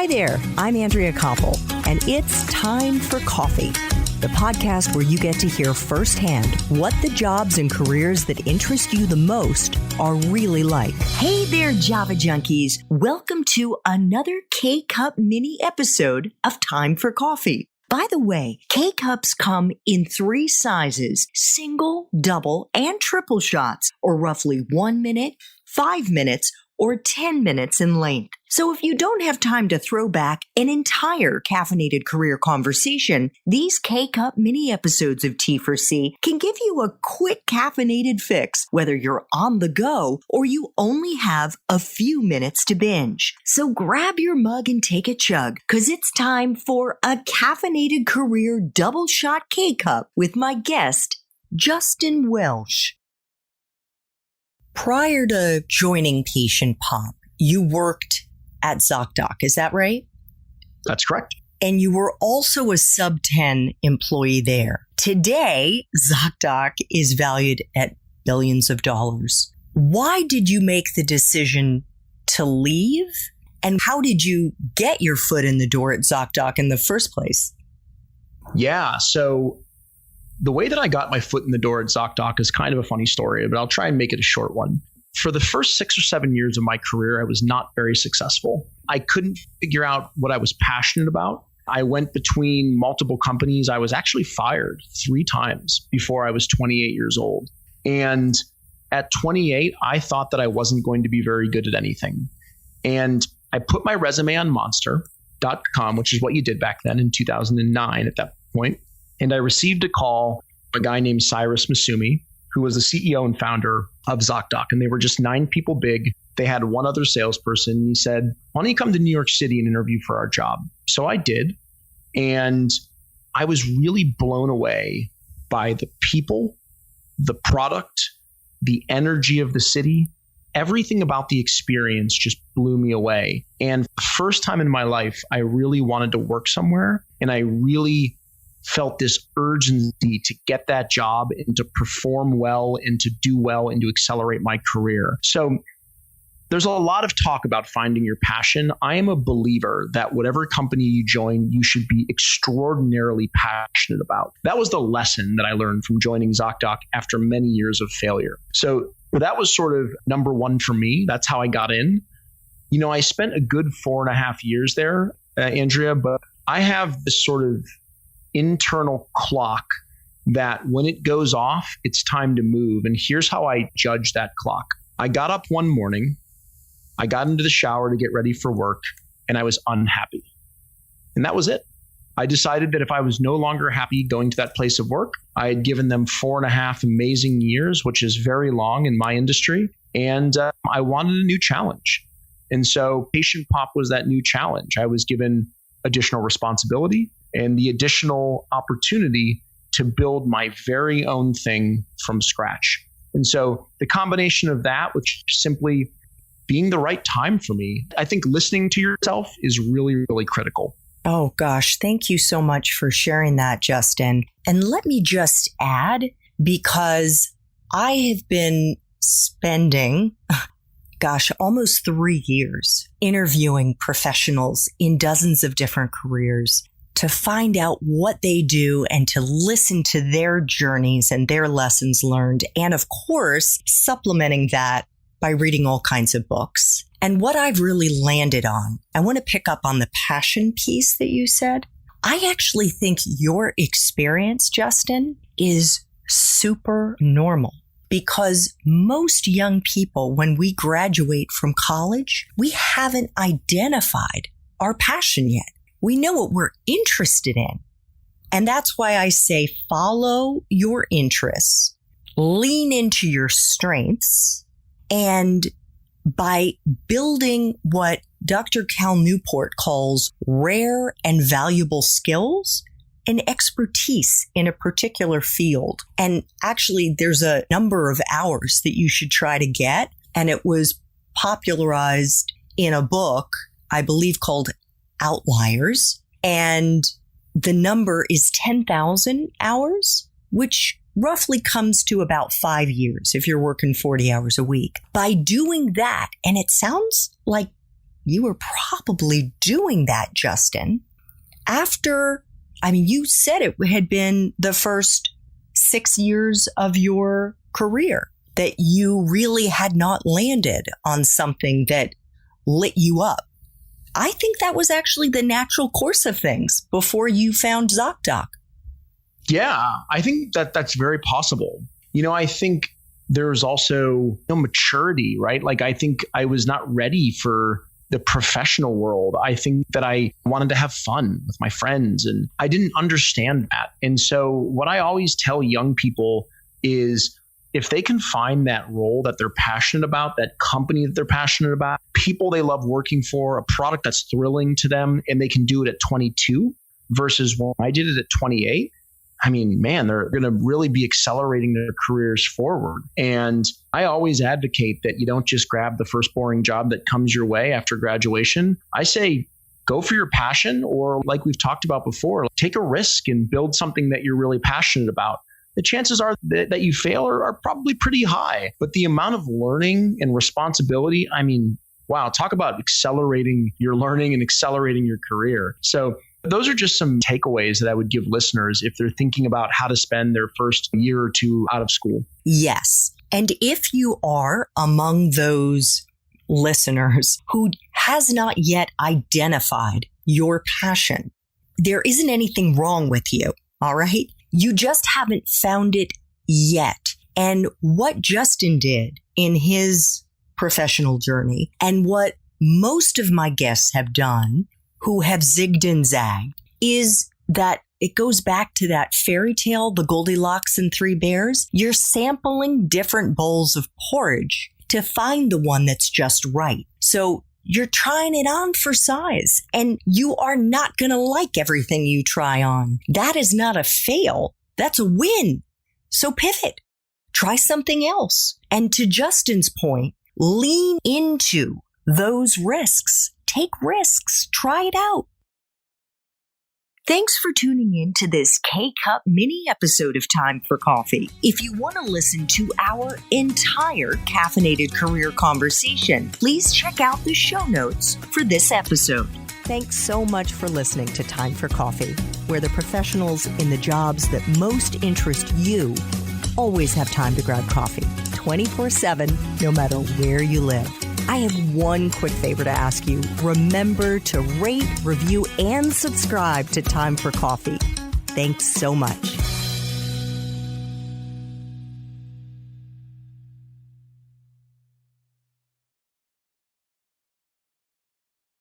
Hi there, I'm Andrea Koppel, and it's time for coffee, the podcast where you get to hear firsthand what the jobs and careers that interest you the most are really like. Hey there, Java Junkies. Welcome to another K-Cup mini episode of Time for Coffee. By the way, K-Cups come in 3 sizes, single, double, and triple shots, or roughly 1 minute, 5 minutes, or 10 minutes in length. So if you don't have time to throw back an entire caffeinated career conversation, these K-Cup mini episodes of T4C can give you a quick caffeinated fix, whether you're on the go or you only have a few minutes to binge. So grab your mug and take a chug, because it's time for a caffeinated career double shot K-Cup with my guest, Justin Welsh. Prior to joining Patient Pop, you worked at ZocDoc, is that right? That's correct. And you were also a sub-10 employee there. Today, ZocDoc is valued at billions of dollars. Why did you make the decision to leave? And how did you get your foot in the door at ZocDoc in the first place? Yeah, so the way that I got my foot in the door at ZocDoc is kind of a funny story, but I'll try and make it a short one. For the first 6 or 7 years of my career, I was not very successful. I couldn't figure out what I was passionate about. I went between multiple companies. I was actually fired 3 times before I was 28 years old. And at 28, I thought that I wasn't going to be very good at anything. And I put my resume on monster.com, which is what you did back then in 2009 at that point. And I received a call from a guy named Cyrus Masumi, who was the CEO and founder of ZocDoc. And they were just 9 people big. They had one other salesperson. He said, why don't you come to New York City and interview for our job? So I did. And I was really blown away by the people, the product, the energy of the city. Everything about the experience just blew me away. And the first time in my life, I really wanted to work somewhere. And I really felt this urgency to get that job and to perform well and to do well and to accelerate my career. So there's a lot of talk about finding your passion. I am a believer that whatever company you join, you should be extraordinarily passionate about. That was the lesson that I learned from joining ZocDoc after many years of failure. So that was sort of number one for me. That's how I got in. You know, I spent a good 4.5 years there, Andrea, but I have this sort of internal clock that when it goes off, it's time to move. And here's how I judge that clock. I got up one morning, I got into the shower to get ready for work, and I was unhappy. And that was it. I decided that if I was no longer happy going to that place of work, I had given them 4.5 amazing years, which is very long in my industry. And I wanted a new challenge. And so Patient Pop was that new challenge. I was given additional responsibility and the additional opportunity to build my very own thing from scratch. And so the combination of that, which simply being the right time for me, I think listening to yourself is really, really critical. Oh gosh, thank you so much for sharing that, Justin. And let me just add, because I have been spending almost 3 years interviewing professionals in dozens of different careers to find out what they do and to listen to their journeys and their lessons learned. And of course, supplementing that by reading all kinds of books. And what I've really landed on, I want to pick up on the passion piece that you said. I actually think your experience, Justin, is super normal. Because most young people, when we graduate from college, we haven't identified our passion yet. We know what we're interested in. And that's why I say follow your interests, lean into your strengths, and by building what Dr. Cal Newport calls rare and valuable skills, an expertise in a particular field. And actually, there's a number of hours that you should try to get. And it was popularized in a book, I believe, called Outliers. And the number is 10,000 hours, which roughly comes to about 5 years if you're working 40 hours a week. By doing that, and it sounds like you were probably doing that, Justin, after, you said it had been the first 6 years of your career that you really had not landed on something that lit you up. I think that was actually the natural course of things before you found ZocDoc. Yeah, I think that's very possible. I think there's also maturity, right? Like, I think I was not ready for the professional world. I think that I wanted to have fun with my friends, and I didn't understand that. And so what I always tell young people is, if they can find that role that they're passionate about, that company that they're passionate about, people they love working for, a product that's thrilling to them, and they can do it at 22 versus when I did it at 28, man, they're going to really be accelerating their careers forward. And I always advocate that you don't just grab the first boring job that comes your way after graduation. I say, go for your passion, or like we've talked about before, take a risk and build something that you're really passionate about. The chances are that you fail are probably pretty high, but the amount of learning and responsibility, wow, talk about accelerating your learning and accelerating your career. So those are just some takeaways that I would give listeners if they're thinking about how to spend their first year or two out of school. Yes. And if you are among those listeners who has not yet identified your passion, there isn't anything wrong with you. All right. You just haven't found it yet. And what Justin did in his professional journey, and what most of my guests have done who have zigged and zagged, is that it goes back to that fairy tale, the Goldilocks and Three Bears. You're sampling different bowls of porridge to find the one that's just right. So you're trying it on for size, and you are not going to like everything you try on. That is not a fail. That's a win. So pivot, try something else. And to Justin's point, lean into those risks. Take risks. Try it out. Thanks for tuning in to this K-Cup mini episode of Time for Coffee. If you want to listen to our entire caffeinated career conversation, please check out the show notes for this episode. Thanks so much for listening to Time for Coffee, where the professionals in the jobs that most interest you always have time to grab coffee, 24/7, no matter where you live. I have one quick favor to ask you. Remember to rate, review, and subscribe to Time for Coffee. Thanks so much.